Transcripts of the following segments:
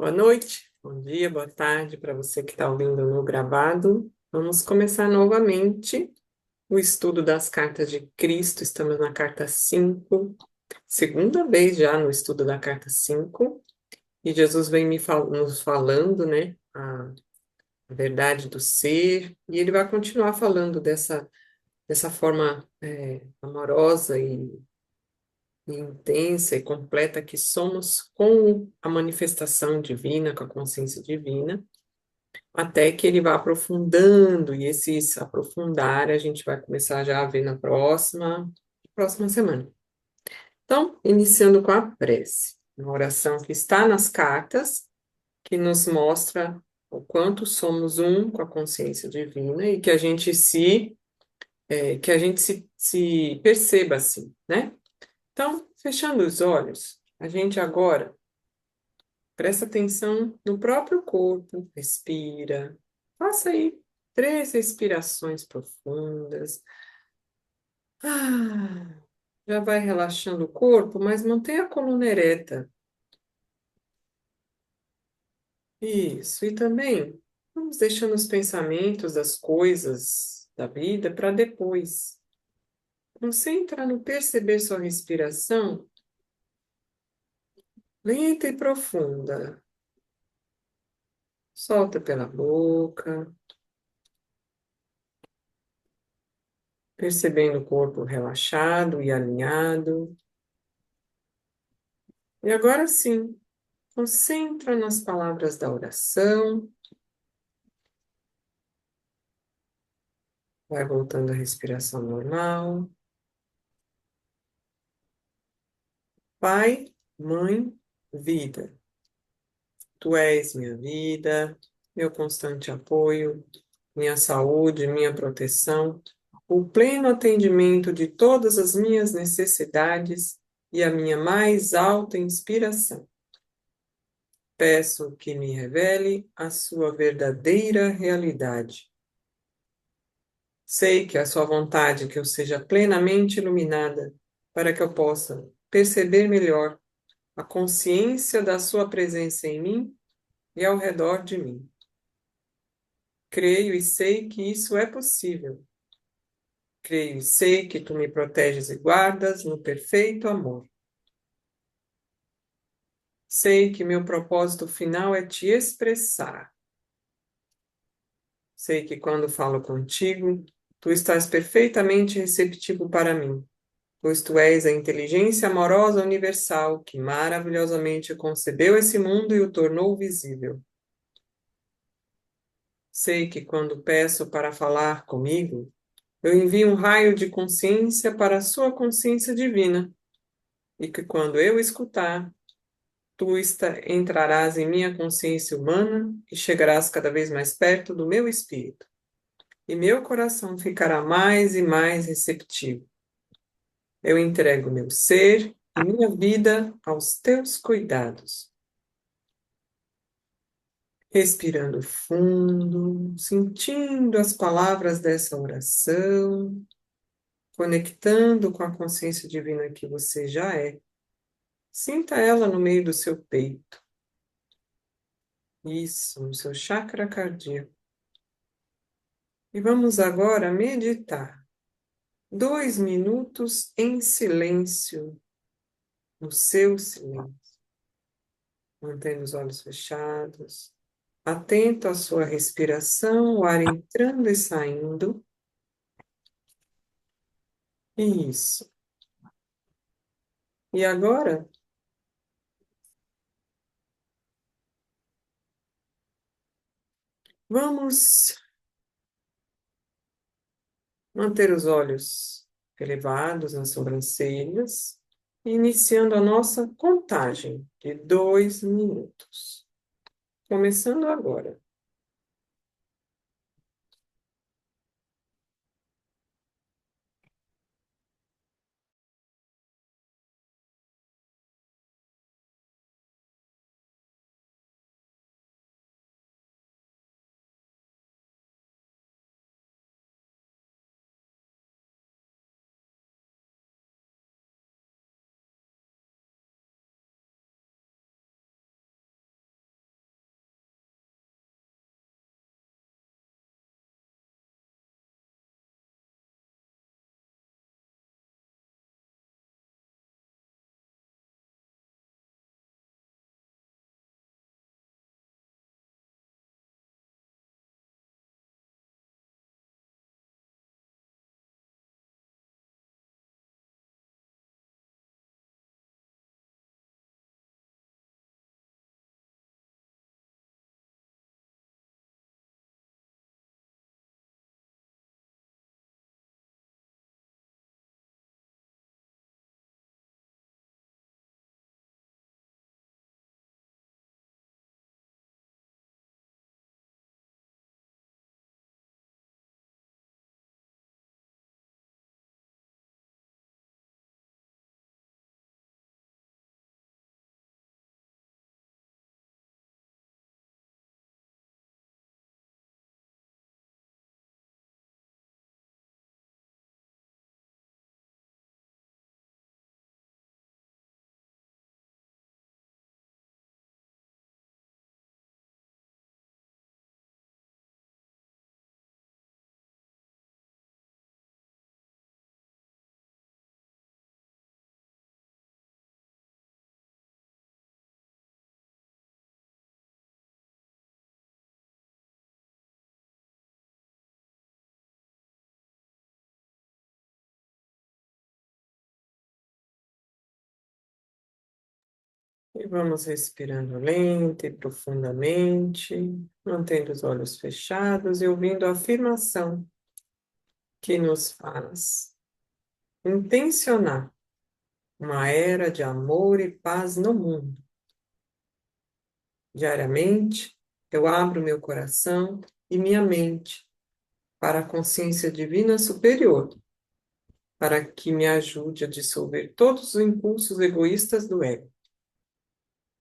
Boa noite, bom dia, boa tarde para você que está ouvindo no gravado. Vamos começar novamente o estudo das cartas de Cristo. Estamos na carta 5, segunda vez já no estudo da carta 5, e Jesus vem nos falando, né, a verdade do ser, e ele vai continuar falando dessa forma amorosa e intensa e completa que somos com a manifestação divina, com a consciência divina, até que ele vá aprofundando, e esse aprofundar a gente vai começar já a ver na próxima semana. Então, iniciando com a prece, uma oração que está nas cartas, que nos mostra o quanto somos um com a consciência divina e que a gente se perceba assim, né? Então, fechando os olhos, a gente agora presta atenção no próprio corpo, respira, faça aí 3 respirações profundas. Ah, já vai relaxando o corpo, mas mantenha a coluna ereta. Isso, e também vamos deixando os pensamentos das coisas da vida para depois. Concentra no perceber sua respiração lenta e profunda. Solta pela boca, percebendo o corpo relaxado e alinhado. E agora sim, concentra nas palavras da oração, vai voltando à respiração normal. Pai, mãe, vida. Tu és minha vida, meu constante apoio, minha saúde, minha proteção, o pleno atendimento de todas as minhas necessidades e a minha mais alta inspiração. Peço que me revele a sua verdadeira realidade. Sei que é a sua vontade que eu seja plenamente iluminada, para que eu possa perceber melhor a consciência da sua presença em mim e ao redor de mim. Creio e sei que isso é possível. Creio e sei que tu me proteges e guardas no perfeito amor. Sei que meu propósito final é te expressar. Sei que quando falo contigo, tu estás perfeitamente receptivo para mim, pois tu és a inteligência amorosa universal que maravilhosamente concebeu esse mundo e o tornou visível. Sei que quando peço para falar comigo, eu envio um raio de consciência para a sua consciência divina, e que quando eu escutar, entrarás em minha consciência humana e chegarás cada vez mais perto do meu espírito, e meu coração ficará mais e mais receptivo. Eu entrego meu ser e minha vida aos teus cuidados. Respirando fundo, sentindo as palavras dessa oração, conectando com a consciência divina que você já é. Sinta ela no meio do seu peito. Isso, no seu chakra cardíaco. E vamos agora meditar. 2 minutos em silêncio, no seu silêncio. Mantendo os olhos fechados. Atento à sua respiração, o ar entrando e saindo. Isso. E agora, vamos manter os olhos elevados nas sobrancelhas, iniciando a nossa contagem de 2 minutos. Começando agora. E vamos respirando lenta e profundamente, mantendo os olhos fechados e ouvindo a afirmação que nos faz intencionar uma era de amor e paz no mundo. Diariamente, eu abro meu coração e minha mente para a consciência divina superior, para que me ajude a dissolver todos os impulsos egoístas do ego.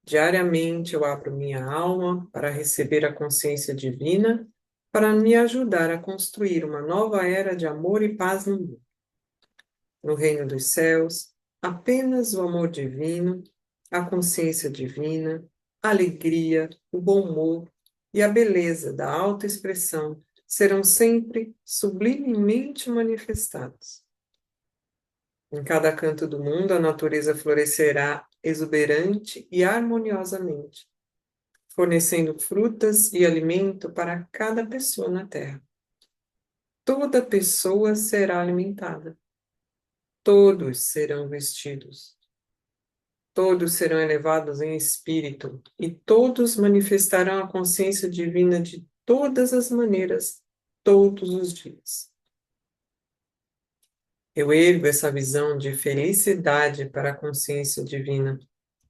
Diariamente eu abro minha alma para receber a consciência divina, para me ajudar a construir uma nova era de amor e paz no mundo. No reino dos céus, apenas o amor divino, a consciência divina, a alegria, o bom humor e a beleza da autoexpressão serão sempre sublimemente manifestados. Em cada canto do mundo, a natureza florescerá exuberante e harmoniosamente, fornecendo frutas e alimento para cada pessoa na Terra. Toda pessoa será alimentada, todos serão vestidos, todos serão elevados em espírito e todos manifestarão a consciência divina de todas as maneiras, todos os dias. Eu ergo essa visão de felicidade para a consciência divina,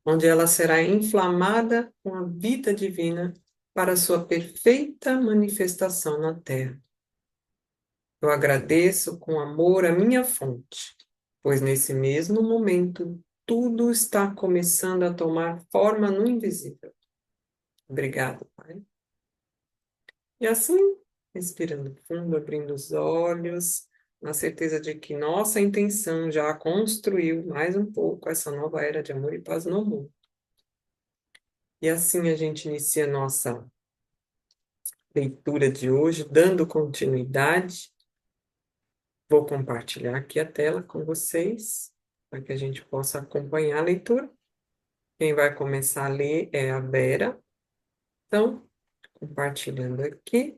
onde ela será inflamada com a vida divina para sua perfeita manifestação na Terra. Eu agradeço com amor a minha fonte, pois nesse mesmo momento tudo está começando a tomar forma no invisível. Obrigado, Pai. E assim, respirando fundo, abrindo os olhos, na certeza de que nossa intenção já construiu mais um pouco essa nova era de amor e paz no mundo. E assim a gente inicia a nossa leitura de hoje, dando continuidade. Vou compartilhar aqui a tela com vocês, para que a gente possa acompanhar a leitura. Quem vai começar a ler é a Vera. Então, compartilhando aqui.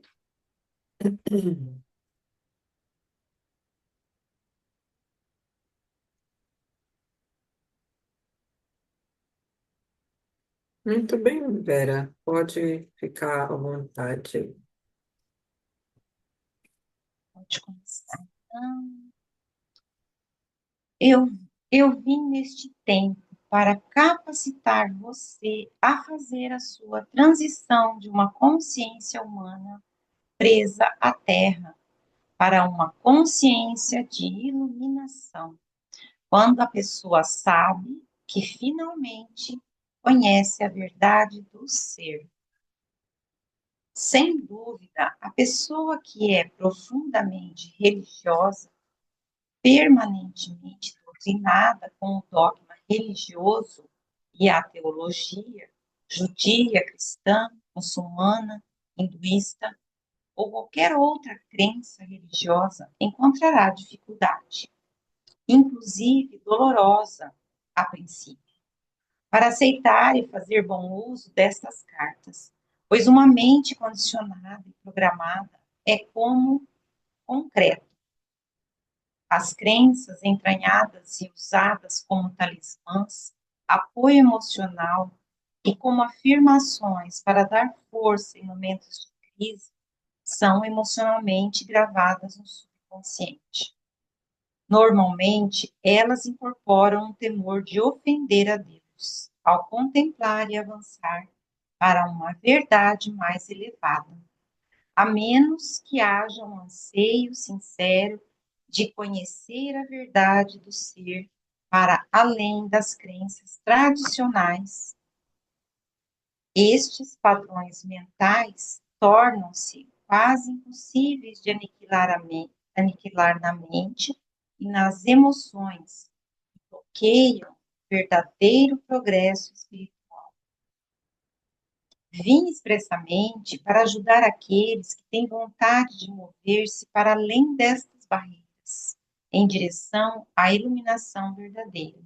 Muito bem, Vera. Pode ficar à vontade. Pode começar. Então, eu, eu vim neste tempo para capacitar você a fazer a sua transição de uma consciência humana presa à Terra para uma consciência de iluminação, quando a pessoa sabe que finalmente conhece a verdade do ser. Sem dúvida, a pessoa que é profundamente religiosa, permanentemente doutrinada com o dogma religioso e a teologia judia, cristã, muçulmana, hinduísta ou qualquer outra crença religiosa encontrará dificuldade, inclusive dolorosa a princípio, para aceitar e fazer bom uso destas cartas, pois uma mente condicionada e programada é como concreto. As crenças entranhadas e usadas como talismãs, apoio emocional e como afirmações para dar força em momentos de crise são emocionalmente gravadas no subconsciente. Normalmente, elas incorporam um temor de ofender a Deus ao contemplar e avançar para uma verdade mais elevada, a menos que haja um anseio sincero de conhecer a verdade do ser para além das crenças tradicionais. Estes padrões mentais tornam-se quase impossíveis de aniquilar na mente e nas emoções, e bloqueiam o verdadeiro progresso espiritual. Vim expressamente para ajudar aqueles que têm vontade de mover-se para além destas barreiras, em direção à iluminação verdadeira.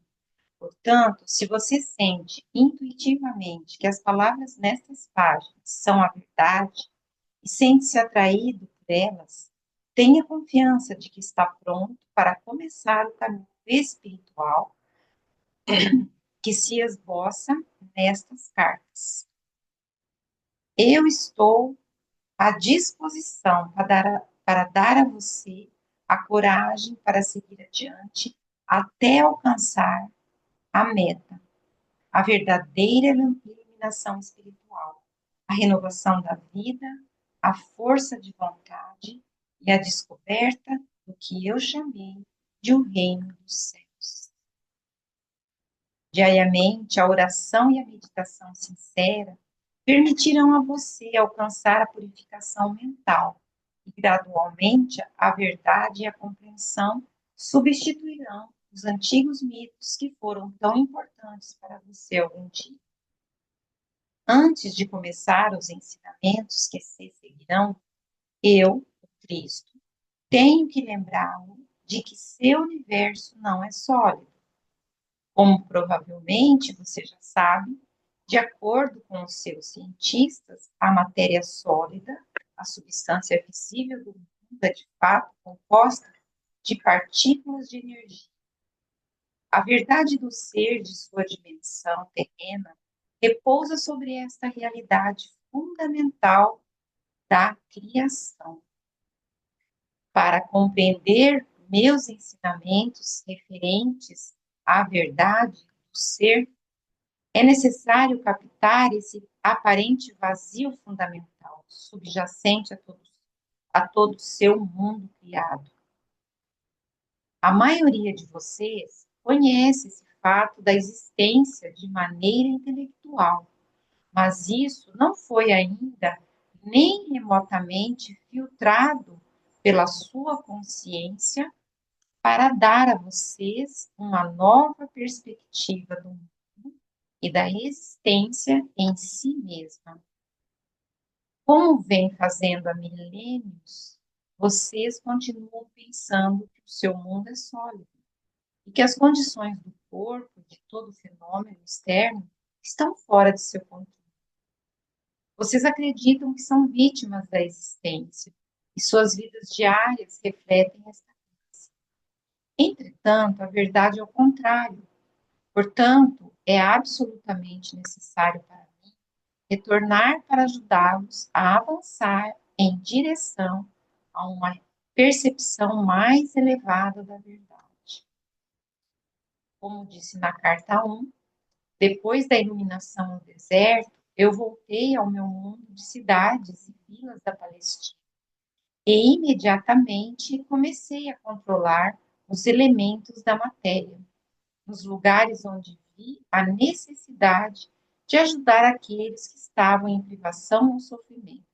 Portanto, se você sente intuitivamente que as palavras nestas páginas são a verdade e sente-se atraído por elas, tenha confiança de que está pronto para começar o caminho espiritual que se esboça nestas cartas. Eu estou à disposição para dar a você a coragem para seguir adiante até alcançar a meta, a verdadeira iluminação espiritual, a renovação da vida, a força de vontade e a descoberta do que eu chamei de um reino dos céus. Diariamente, a oração e a meditação sincera permitirão a você alcançar a purificação mental e, gradualmente, a verdade e a compreensão substituirão os antigos mitos que foram tão importantes para você algum dia. Antes de começar os ensinamentos que se seguirão, eu, o Cristo, tenho que lembrá-lo de que seu universo não é sólido. Como provavelmente você já sabe, de acordo com os seus cientistas, a matéria sólida, a substância visível do mundo, é de fato composta de partículas de energia. A verdade do ser de sua dimensão terrena repousa sobre esta realidade fundamental da criação. Para compreender meus ensinamentos referentes à verdade do ser, é necessário captar esse aparente vazio fundamental, subjacente a todo seu mundo criado. A maioria de vocês conhece esse fato da existência de maneira intelectual, mas isso não foi ainda nem remotamente filtrado pela sua consciência para dar a vocês uma nova perspectiva do mundo e da existência em si mesma. Como vem fazendo há milênios, vocês continuam pensando que o seu mundo é sólido e que as condições do corpo, de todo fenômeno externo, estão fora de seu controle. Vocês acreditam que são vítimas da existência e suas vidas diárias refletem esta crença. Entretanto, a verdade é o contrário. Portanto, é absolutamente necessário para mim retornar para ajudá-los a avançar em direção a uma percepção mais elevada da verdade. Como disse na carta 1, depois da iluminação no deserto, eu voltei ao meu mundo de cidades e vilas da Palestina e imediatamente comecei a controlar os elementos da matéria, nos lugares onde vi a necessidade de ajudar aqueles que estavam em privação ou sofrimento.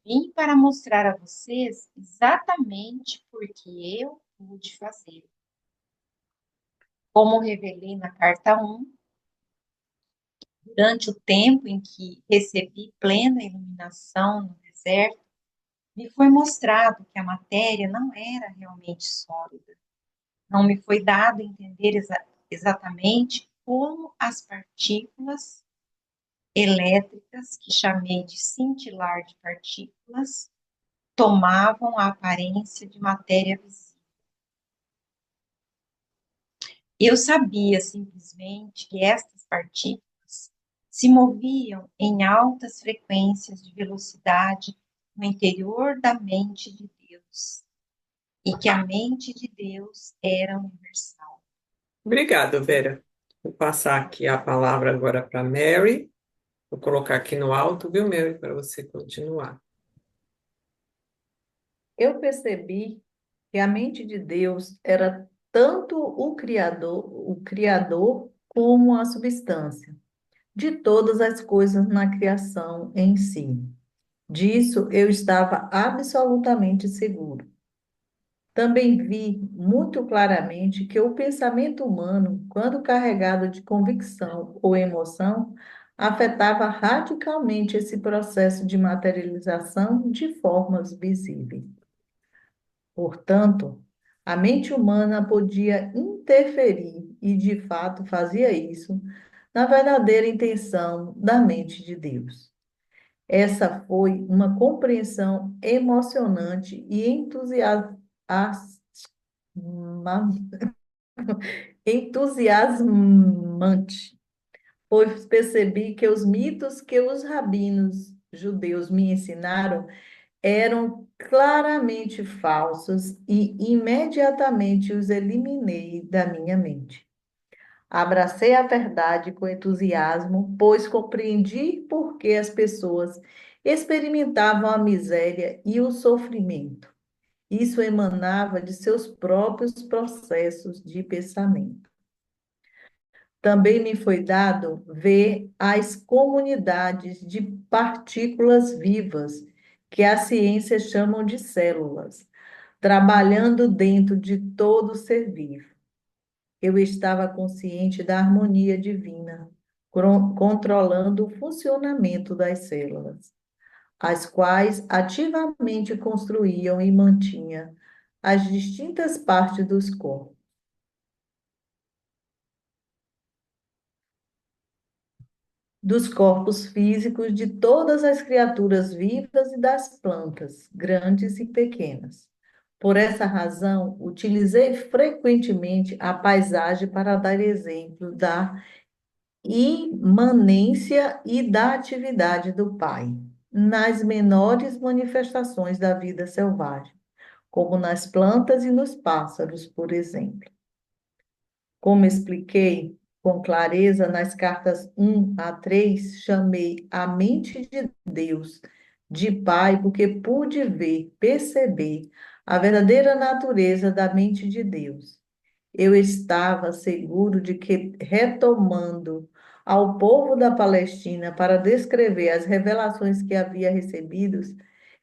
Vim para mostrar a vocês exatamente porque eu pude fazer. Como revelei na carta 1, durante o tempo em que recebi plena iluminação no deserto, me foi mostrado que a matéria não era realmente sólida. Não me foi dado entender exatamente como as partículas elétricas, que chamei de cintilar de partículas, tomavam a aparência de matéria visível. Eu sabia simplesmente que estas partículas se moviam em altas frequências de velocidade no interior da mente de Deus, e que a mente de Deus era universal. Obrigado, Vera. Vou passar aqui a palavra agora para Mary. Vou colocar aqui no alto, viu, Mary, para você continuar. Eu percebi que a mente de Deus era tanto o criador como a substância de todas as coisas na criação em si. Disso eu estava absolutamente seguro. Também vi muito claramente que o pensamento humano, quando carregado de convicção ou emoção, afetava radicalmente esse processo de materialização de formas visíveis. Portanto, a mente humana podia interferir, e de fato fazia isso, na verdadeira intenção da mente de Deus. Essa foi uma compreensão emocionante e entusiasmante, pois percebi que os mitos que os rabinos judeus me ensinaram eram claramente falsos e imediatamente os eliminei da minha mente. Abracei a verdade com entusiasmo, pois compreendi por que as pessoas experimentavam a miséria e o sofrimento. Isso emanava de seus próprios processos de pensamento. Também me foi dado ver as comunidades de partículas vivas, que a ciência chamam de células, trabalhando dentro de todo ser vivo. Eu estava consciente da harmonia divina, controlando o funcionamento das células, as quais ativamente construíam e mantinham as distintas partes dos corpos físicos de todas as criaturas vivas e das plantas, grandes e pequenas. Por essa razão, utilizei frequentemente a paisagem para dar exemplo da imanência e da atividade do Pai, nas menores manifestações da vida selvagem, como nas plantas e nos pássaros, por exemplo. Como expliquei com clareza nas cartas 1 a 3, chamei a mente de Deus de Pai, porque pude ver, perceber a verdadeira natureza da mente de Deus. Eu estava seguro de que, retomando ao povo da Palestina para descrever as revelações que havia recebido,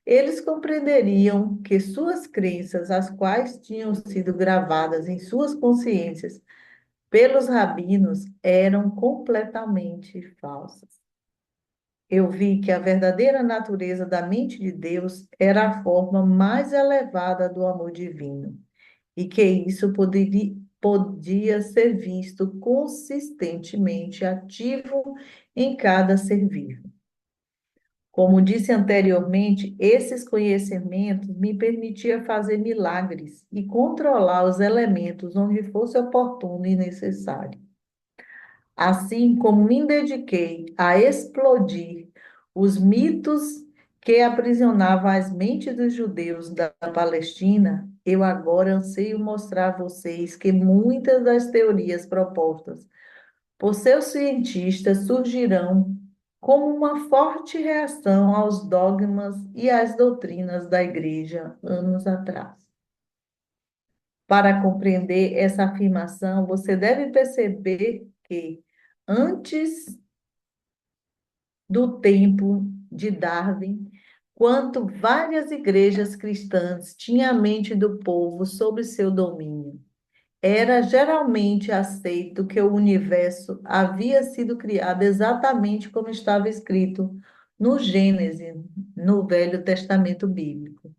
eles compreenderiam que suas crenças, as quais tinham sido gravadas em suas consciências pelos rabinos, eram completamente falsas. Eu vi que a verdadeira natureza da mente de Deus era a forma mais elevada do amor divino e que isso podia ser visto consistentemente ativo em cada ser vivo. Como disse anteriormente, esses conhecimentos me permitiam fazer milagres e controlar os elementos onde fosse oportuno e necessário. Assim como me dediquei a explodir os mitos que aprisionavam as mentes dos judeus da Palestina, eu agora anseio mostrar a vocês que muitas das teorias propostas por seus cientistas surgirão como uma forte reação aos dogmas e às doutrinas da Igreja anos atrás. Para compreender essa afirmação, você deve perceber que, antes do tempo de Darwin, quanto várias igrejas cristãs tinham a mente do povo sob seu domínio, era geralmente aceito que o universo havia sido criado exatamente como estava escrito no Gênesis, no Velho Testamento Bíblico.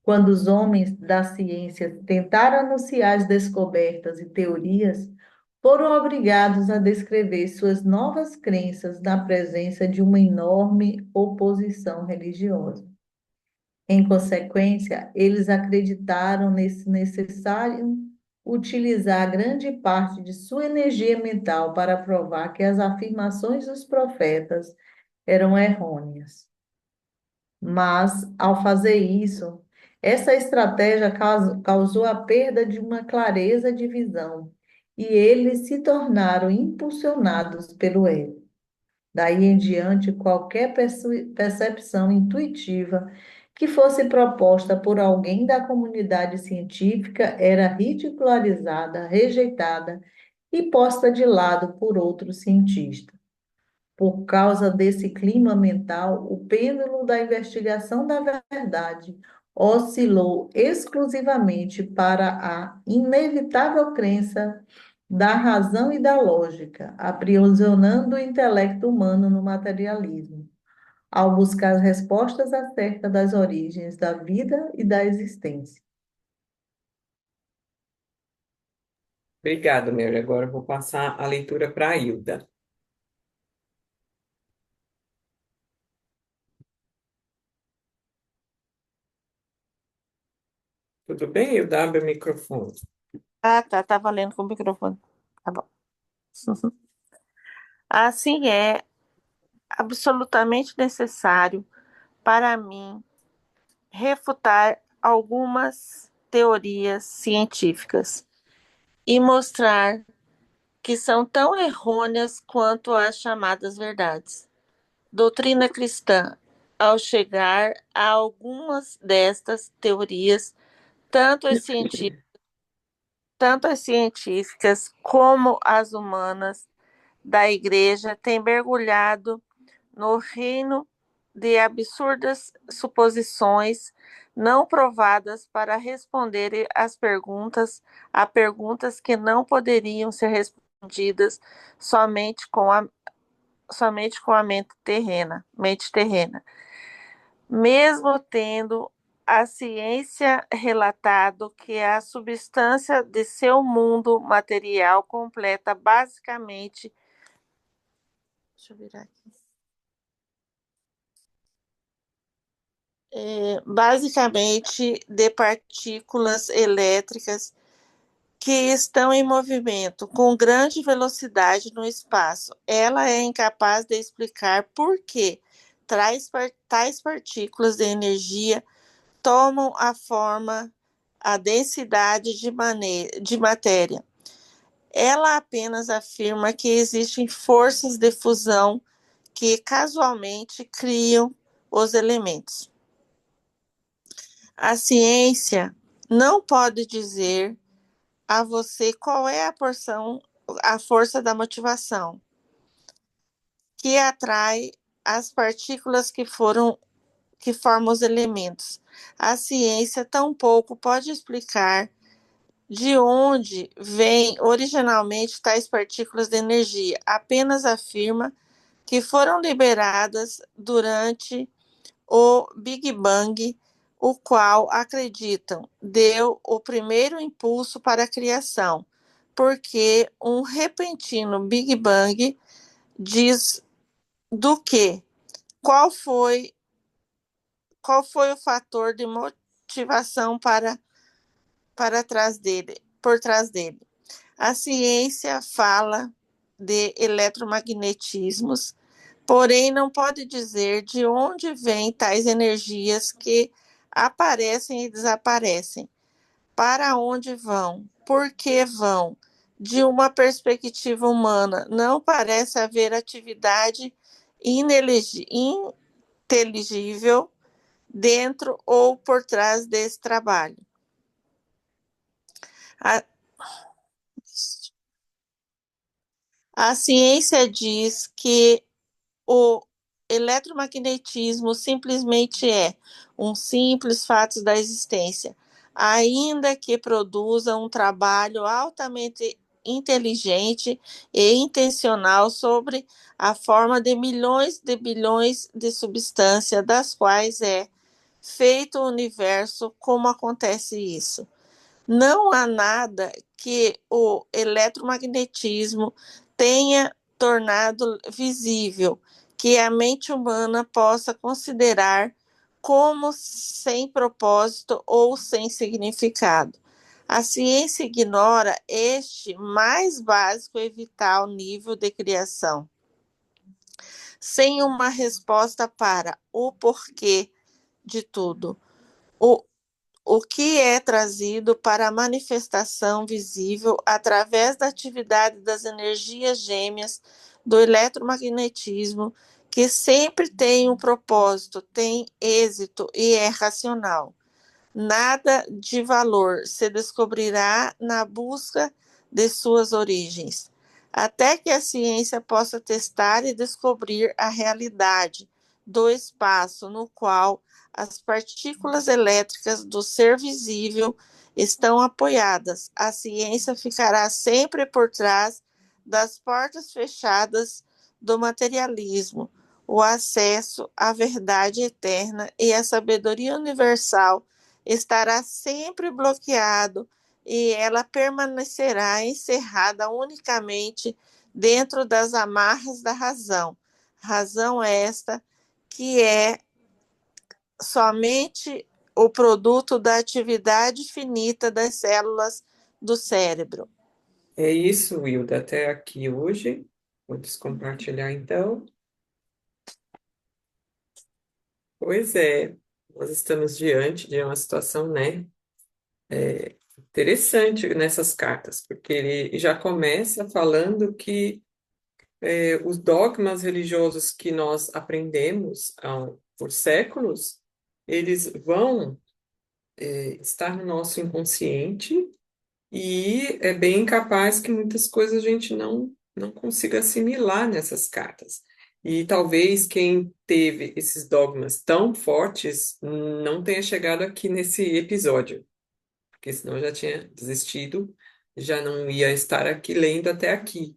Quando os homens da ciência tentaram anunciar as descobertas e teorias, foram obrigados a descrever suas novas crenças na presença de uma enorme oposição religiosa. Em consequência, eles acreditaram nesse necessário utilizar grande parte de sua energia mental para provar que as afirmações dos profetas eram errôneas. Mas, ao fazer isso, essa estratégia causou a perda de uma clareza de visão e eles se tornaram impulsionados pelo ego. Daí em diante, qualquer percepção intuitiva que fosse proposta por alguém da comunidade científica era ridicularizada, rejeitada e posta de lado por outros cientistas. Por causa desse clima mental, o pêndulo da investigação da verdade oscilou exclusivamente para a inevitável crença da razão e da lógica, aprisionando o intelecto humano no materialismo, ao buscar as respostas acerca das origens da vida e da existência. Obrigado, Mary. Agora eu vou passar a leitura para a Hilda. Tudo bem, Hilda? Abre o microfone. Ah, tá, tá valendo com o microfone. Tá bom. Assim é absolutamente necessário para mim refutar algumas teorias científicas e mostrar que são tão errôneas quanto as chamadas verdades. Doutrina cristã, ao chegar a algumas destas teorias, tanto as científicas, tanto as científicas como as humanas da Igreja têm mergulhado no reino de absurdas suposições não provadas para responder a perguntas que não poderiam ser respondidas somente com a mente terrena. Mesmo tendo a ciência relatado que a substância de seu mundo material completa basicamente. Deixa eu virar aqui. Basicamente de partículas elétricas que estão em movimento com grande velocidade no espaço. Ela é incapaz de explicar por que tais partículas de energia tomam a forma, a densidade de matéria. Ela apenas afirma que existem forças de fusão que casualmente criam os elementos. A ciência não pode dizer a você qual é a força da motivação que atrai as partículas que formam os elementos. A ciência tampouco pode explicar de onde vêm originalmente tais partículas de energia. Apenas afirma que foram liberadas durante o Big Bang, o qual, acreditam, deu o primeiro impulso para a criação, porque um repentino Big Bang diz do que? Qual foi o fator de motivação por trás dele? A ciência fala de eletromagnetismos, porém não pode dizer de onde vêm tais energias que aparecem e desaparecem, para onde vão, por que vão. De uma perspectiva humana, não parece haver atividade inteligível dentro ou por trás desse trabalho. A ciência diz que o eletromagnetismo simplesmente é um simples fato da existência, ainda que produza um trabalho altamente inteligente e intencional sobre a forma de milhões de bilhões de substâncias das quais é feito o universo. Como acontece isso? Não há nada que o eletromagnetismo tenha tornado visível que a mente humana possa considerar como sem propósito ou sem significado. A ciência ignora este mais básico e vital nível de criação. Sem uma resposta para o porquê de tudo, o que é trazido para a manifestação visível através da atividade das energias gêmeas do eletromagnetismo, que sempre tem um propósito, tem êxito e é racional. Nada de valor se descobrirá na busca de suas origens, até que a ciência possa testar e descobrir a realidade do espaço no qual as partículas elétricas do ser visível estão apoiadas. A ciência ficará sempre por trás das portas fechadas do materialismo. O acesso à verdade eterna e à sabedoria universal estará sempre bloqueado e ela permanecerá encerrada unicamente dentro das amarras da razão. Razão esta que é somente o produto da atividade finita das células do cérebro. É isso, Wilda, até aqui hoje. Vou descompartilhar então. Pois é, nós estamos diante de uma situação, né, interessante nessas cartas, porque ele já começa falando que os dogmas religiosos que nós aprendemos por séculos, eles vão estar no nosso inconsciente e é bem capaz que muitas coisas a gente não consiga assimilar nessas cartas. E talvez quem teve esses dogmas tão fortes não tenha chegado aqui nesse episódio, porque senão já tinha desistido, já não ia estar aqui lendo até aqui,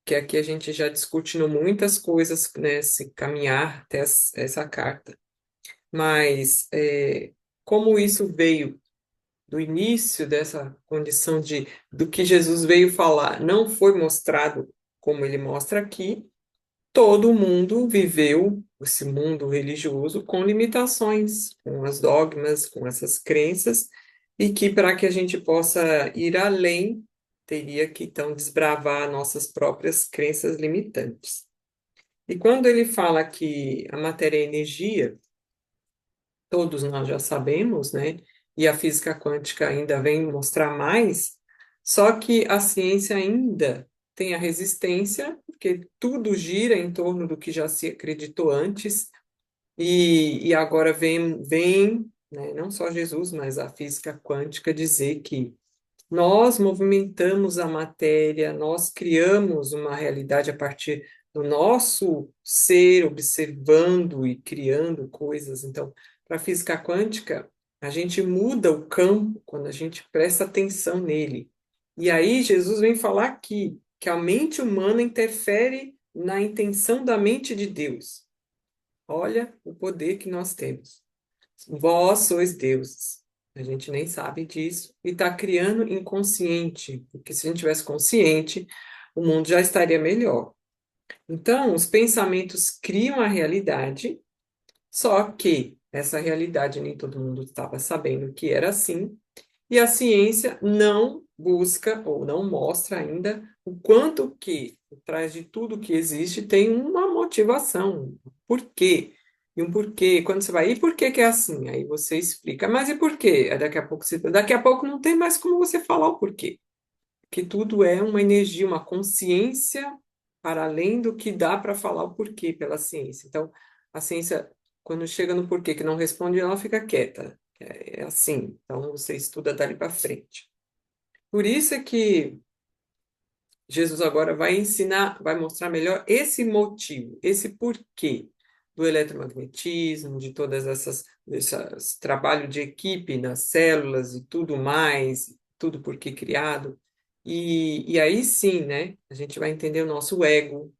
que aqui a gente já discutindo muitas coisas, né, se caminhar até essa carta. Mas como isso veio do início dessa condição do que Jesus veio falar, não foi mostrado como ele mostra aqui, todo mundo viveu esse mundo religioso com limitações, com as dogmas, com essas crenças, e que para que a gente possa ir além, teria que então desbravar nossas próprias crenças limitantes. E quando ele fala que a matéria é energia, todos nós já sabemos, né? E a física quântica ainda vem mostrar mais, só que a ciência ainda tem a resistência, porque tudo gira em torno do que já se acreditou antes, e agora vem, né, não só Jesus, mas a física quântica dizer que nós movimentamos a matéria, nós criamos uma realidade a partir do nosso ser, observando e criando coisas. Então, para a física quântica, a gente muda o campo quando a gente presta atenção nele. E aí, Jesus vem falar aqui que a mente humana interfere na intenção da mente de Deus. Olha o poder que nós temos. Vós sois deuses. A gente nem sabe disso e está criando inconsciente, porque se a gente tivesse consciente, o mundo já estaria melhor. Então, os pensamentos criam a realidade, só que essa realidade nem todo mundo estava sabendo que era assim, e a ciência não busca ou não mostra ainda o quanto que, por trás de tudo que existe, tem uma motivação, um porquê. E um porquê, quando você vai, e por que que é assim? Aí você explica, mas e por quê? Aí daqui a pouco não tem mais como você falar o porquê. Que tudo é uma energia, uma consciência para além do que dá para falar o porquê pela ciência. Então, a ciência, quando chega no porquê que não responde, ela fica quieta. É assim. Então, você estuda dali para frente. Por isso é que Jesus agora vai ensinar, vai mostrar melhor esse motivo, esse porquê do eletromagnetismo, de todas esse trabalho de equipe nas células e tudo mais, tudo por que criado. E aí sim, né, a gente vai entender o nosso ego,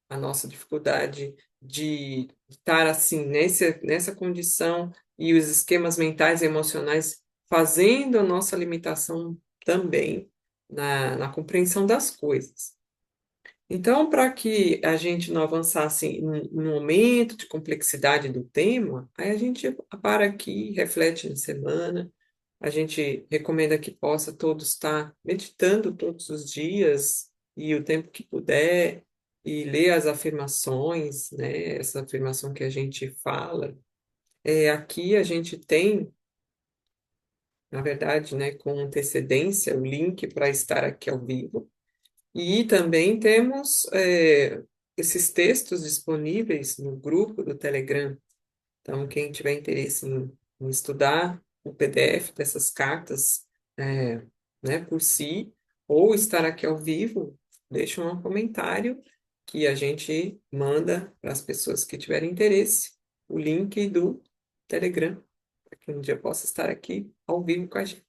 a nossa dificuldade de estar assim, nessa condição e os esquemas mentais e emocionais fazendo a nossa limitação também na compreensão das coisas. Então, para que a gente não avançasse no momento de complexidade do tema, aí a gente para aqui, reflete na semana, a gente recomenda que possa todos estar meditando todos os dias e o tempo que puder, e ler as afirmações, né? Essa afirmação que a gente fala. Aqui a gente tem, na verdade, né, com antecedência, o link para estar aqui ao vivo. E também temos esses textos disponíveis no grupo do Telegram. Então, quem tiver interesse em estudar o PDF dessas cartas, é, né, por si, ou estar aqui ao vivo, deixa um comentário que a gente manda para as pessoas que tiverem interesse o link do Telegram, para que um dia possa estar aqui ao vivo com a gente.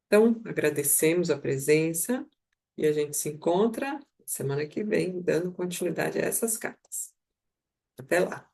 Então, agradecemos a presença e a gente se encontra semana que vem, dando continuidade a essas cartas. Até lá!